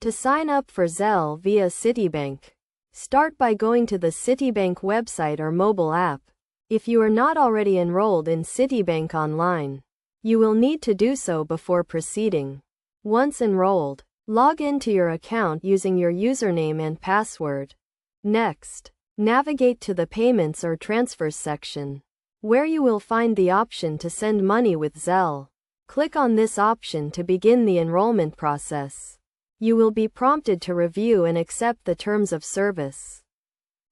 To sign up for Zelle via Citibank, start by going to the Citibank website or mobile app. If you are not already enrolled in Citibank Online, you will need to do so before proceeding. Once enrolled, log into your account using your username and password. Next, navigate to the Payments or Transfers section, where you will find the option to send money with Zelle. Click on this option to begin the enrollment process. You will be prompted to review and accept the terms of service,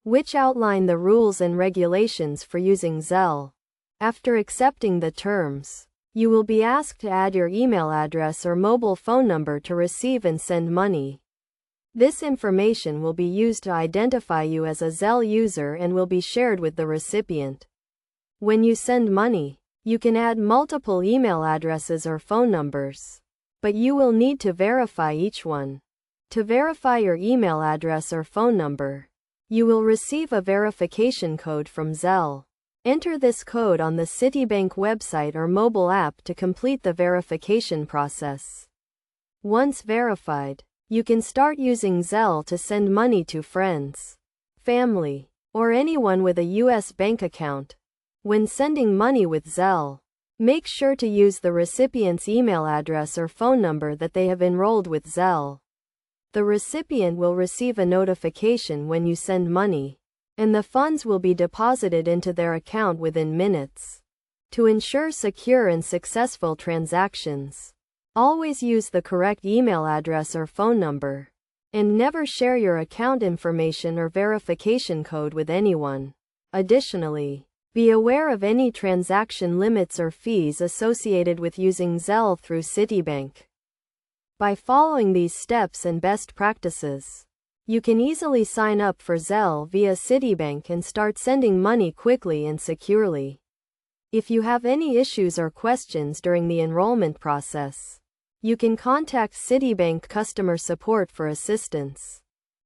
which outline the rules and regulations for using Zelle. After accepting the terms, you will be asked to add your email address or mobile phone number to receive and send money. This information will be used to identify you as a Zelle user and will be shared with the recipient. When you send money, you can add multiple email addresses or phone numbers, but you will need to verify each one. To verify your email address or phone number, you will receive a verification code from Zelle. Enter this code on the Citibank website or mobile app to complete the verification process. Once verified, you can start using Zelle to send money to friends, family, or anyone with a U.S. bank account. When sending money with Zelle, make sure to use the recipient's email address or phone number that they have enrolled with Zelle. The recipient will receive a notification when you send money, and the funds will be deposited into their account within minutes. To ensure secure and successful transactions, always use the correct email address or phone number, and never share your account information or verification code with anyone. Additionally, be aware of any transaction limits or fees associated with using Zelle through Citibank. By following these steps and best practices, you can easily sign up for Zelle via Citibank and start sending money quickly and securely. If you have any issues or questions during the enrollment process, you can contact Citibank customer support for assistance.